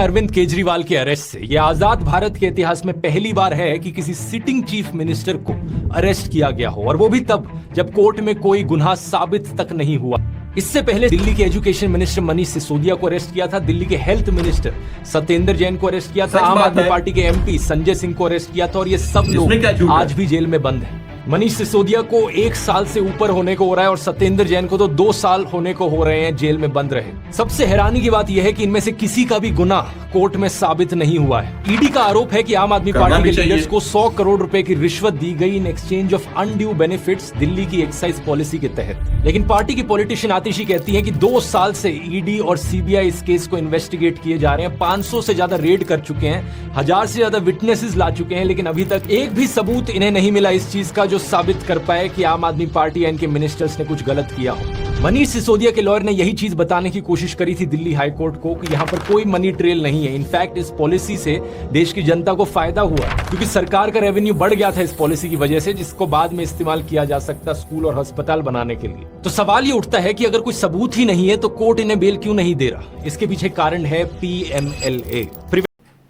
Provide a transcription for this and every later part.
अरविंद केजरीवाल के अरेस्ट से। यह आजाद भारत के इतिहास में पहली बार है कि किसी सिटिंग चीफ मिनिस्टर को अरेस्ट किया गया हो, और वो भी तब जब कोर्ट में कोई गुनाह साबित तक नहीं हुआ। इससे पहले दिल्ली के एजुकेशन मिनिस्टर मनीष सिसोदिया को अरेस्ट किया था, दिल्ली के हेल्थ मिनिस्टर सत्येंद्र जैन को अरेस्ट किया था, आम आदमी पार्टी के एमपी संजय सिंह को अरेस्ट किया था, और ये सब लोग आज भी जेल में बंद हैं। मनीष सिसोदिया को 1 साल से ऊपर होने को हो रहा है और सत्येंद्र जैन को तो 2 साल होने को हो रहे हैं जेल में बंद रहे। सबसे हैरानी की बात यह है कि इनमें से किसी का भी गुनाह कोर्ट में साबित नहीं हुआ है। ईडी का आरोप है कि आम आदमी पार्टी के लीडर्स को 100 करोड़ रुपए की रिश्वत दी गई in exchange of undue benefits Delhi की एक्साइज पॉलिसी के तहत। लेकिन पार्टी की पॉलिटिशियन आतिशी कहती है कि 2 साल से ईडी और सीबीआई इस केस को इन्वेस्टिगेट किए जा रहे हैं, 500 से ज्यादा रेड कर चुके हैं, 1000 से ज्यादा विटनेसेस ला चुके हैं, लेकिन अभी तक एक भी सबूत इन्हें नहीं मिला इस चीज का जो साबित कर पाए कि आम आदमी पार्टी या इनके मिनिस्टर्स ने कुछ गलत किया हो। मनीष सिसोदिया के लॉयर ने यही चीज बताने की कोशिश करी थी दिल्ली हाई कोर्ट को कि यहाँ पर कोई मनी ट्रेल नहीं है। इनफैक्ट इस पॉलिसी से देश की जनता को फायदा हुआ क्योंकि सरकार का रेवेन्यू बढ़ गया था इस पॉलिसी की वजह से, जिसको बाद में इस्तेमाल किया जा सकता स्कूल और अस्पताल बनाने के लिए। तो सवाल ये उठता है कि अगर कोई सबूत ही नहीं है तो कोर्ट इन्हें बेल क्यों नहीं दे रहा? इसके पीछे कारण है PMLA।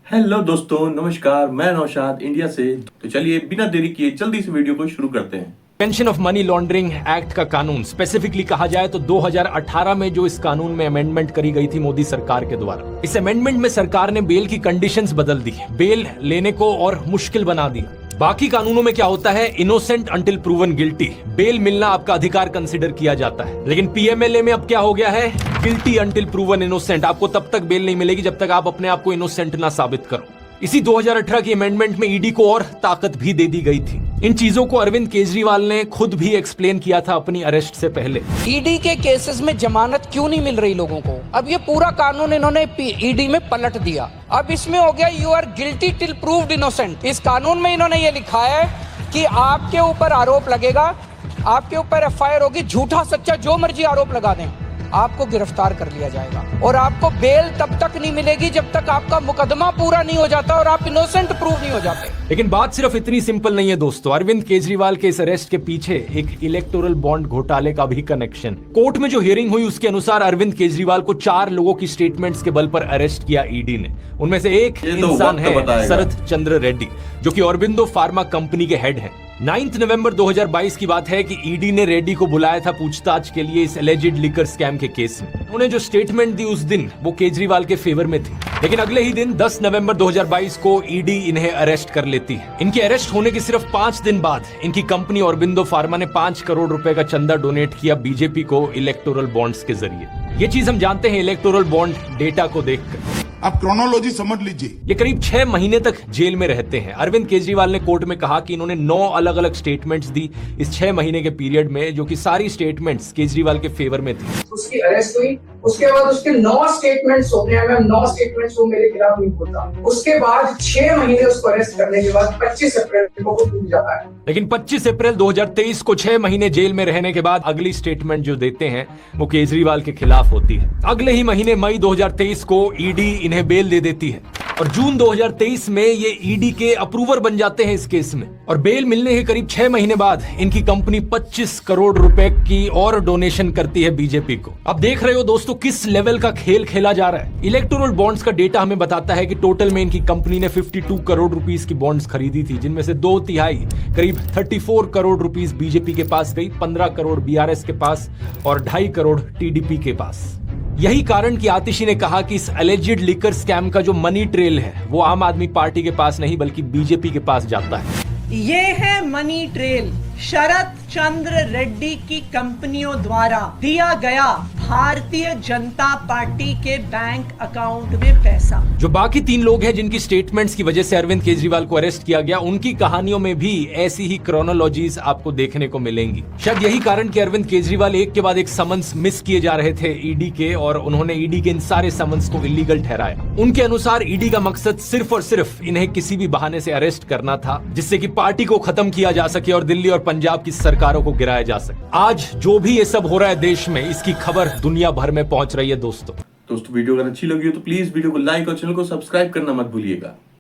हेलो दोस्तों, नमस्कार, मैं नौशाद इंडिया से। तो चलिए बिना देरी किए जल्दी से वीडियो को शुरू करते हैं। Pension of money laundering act का कानून, स्पेसिफिकली कहा जाए तो 2018 में जो इस कानून में अमेंडमेंट करी गई थी मोदी सरकार के द्वारा, इस अमेंडमेंट में सरकार ने बेल की कंडीशंस बदल दी, बेल लेने को और मुश्किल बना दिया। बाकी कानूनों में क्या होता है, innocent until proven guilty, bail मिलना आपका अधिकार कंसिडर किया जाता है। लेकिन PMLA में अब क्या हो गया है, गिल्टी अंटिल प्रूवन इनोसेंट, आपको तब तक बेल नहीं मिलेगी जब तक आप अपने आप को इनोसेंट ना साबित करो। इसी 2018 की अमेंडमेंट में ईडी को और ताकत भी दे दी गई थी। इन चीजों को अरविंद केजरीवाल ने खुद भी एक्सप्लेन किया था अपनी अरेस्ट से पहले। ईडी के केसेस में जमानत क्यों नहीं मिल रही लोगों को? अब ये पूरा कानून इन्होंने ईडी में पलट दिया। अब इसमें हो गया you are guilty till proved innocent. इस कानून में इन्होंने ये लिखा है कि आपके ऊपर आरोप लगेगा, आपके ऊपर FIR होगी, झूठा सच्चा जो मर्जी आरोप लगा दें, आपको गिरफ्तार कर लिया जाएगा और आपको बेल तब तक नहीं मिलेगी जब तक आपका मुकदमा पूरा नहीं हो जाता और आप इनोसेंट प्रूव नहीं हो जाते। लेकिन बात सिर्फ इतनी सिंपल नहीं है दोस्तों। अरविंद केजरीवाल के इस अरेस्ट के पीछे एक इलेक्टोरल बॉन्ड घोटाले का भी कनेक्शन। कोर्ट में जो हियरिंग हुई उसके अनुसार अरविंद केजरीवाल को 4 लोगों की स्टेटमेंट्स के बल पर अरेस्ट किया ईडी ने। उनमें से एक इंसान है शरद चंद्र रेड्डी, जो कि ऑरबिंदो फार्मा कंपनी के हेड हैं। 9 नवंबर 2022 की बात है कि ईडी ने रेड्डी को बुलाया था पूछताछ के लिए इस एलिजिड लिकर स्कैम के केस में। उन्होंने जो स्टेटमेंट दी उस दिन वो केजरीवाल के फेवर में थी, लेकिन अगले ही दिन 10 नवंबर 2022 को ईडी इन्हें अरेस्ट कर लेती है। इनके अरेस्ट होने के सिर्फ 5 दिन बाद इनकी कंपनी ऑरबिंदो फार्मा ने 5 करोड़ रुपए का चंदा डोनेट किया बीजेपी को इलेक्टोरल बॉन्ड्स के जरिए। ये चीज हम जानते हैं इलेक्टोरल बॉन्ड डेटा को देखकर। आप क्रोनोलॉजी समझ लीजिए। ये करीब 6 महीने तक जेल में रहते हैं। अरविंद केजरीवाल ने कोर्ट में कहा कि इन्होंने 9 अलग अलग स्टेटमेंट्स दी इस 6 महीने के पीरियड में, जो कि सारी स्टेटमेंट्स केजरीवाल के फेवर में थी। उसकी अरेस्ट हुई, उसके बाद उसके 9 स्टेटमेंट्स हो गए। मैं 9 स्टेटमेंट्स वो मेरे खिलाफ नहीं बोलता। उसके बाद 6 महीने उसको अरेस्ट करने के बाद 25 अप्रैल को टूट जाता है। लेकिन 25 अप्रैल 2023 को 6 महीने जेल में रहने के बाद अगली स्टेटमेंट जो देते हैं वो केजरीवाल के खिलाफ होती है। अगले ही महीने मई 2023 को ईडी इन्हें बेल दे देती है और जून 2023 में ये ईडी के अप्रूवर बन जाते हैं इस केस में। और बेल मिलने के करीब 6 महीने बाद इनकी कंपनी 25 करोड़ रुपए की और डोनेशन करती है बीजेपी को। अब देख रहे हो दोस्तों किस लेवल का खेल खेला जा रहा है। इलेक्टोरल बॉन्ड्स का डेटा हमें बताता है कि टोटल में इनकी कंपनी ने 52 करोड़ रुपीस की बॉन्ड्स खरीदी थी, जिनमें से 2/3 करीब 34 करोड़ रुपीस बीजेपी के पास गई, 15 करोड़ BRS के पास और 2.5 करोड़ TDP के पास। यही कारण कि आतिशी ने कहा कि इस एलिजिड लिकर स्कैम का जो मनी ट्रेल है वो आम आदमी पार्टी के पास नहीं बल्कि बीजेपी के पास जाता है। ये है मनी ट्रेल, शरद चंद्र रेड्डी की कंपनियों द्वारा दिया गया भारतीय जनता पार्टी के बैंक अकाउंट में पैसा। जो बाकी 3 लोग हैं जिनकी स्टेटमेंट्स की वजह से अरविंद केजरीवाल को अरेस्ट किया गया, उनकी कहानियों में भी ऐसी ही क्रोनोलॉजीज आपको देखने को मिलेंगी। शायद यही कारण कि अरविंद केजरीवाल एक के बाद एक समन्स मिस किए जा रहे थे ईडी के, और उन्होंने ईडी के इन सारे समन्स को इलीगल ठहराया। उनके अनुसार ईडी का मकसद सिर्फ और सिर्फ इन्हें किसी भी बहाने से अरेस्ट करना था, जिससे कि पार्टी को खत्म किया जा सके और दिल्ली और पंजाब की सरकारों को गिराया जा सके। आज जो भी ये सब हो रहा है देश में, इसकी खबर दुनिया भर में पहुंच रही है दोस्तों। वीडियो अगर अच्छी लगी हो तो प्लीज वीडियो को लाइक और चैनल को सब्सक्राइब करना मत भूलिएगा।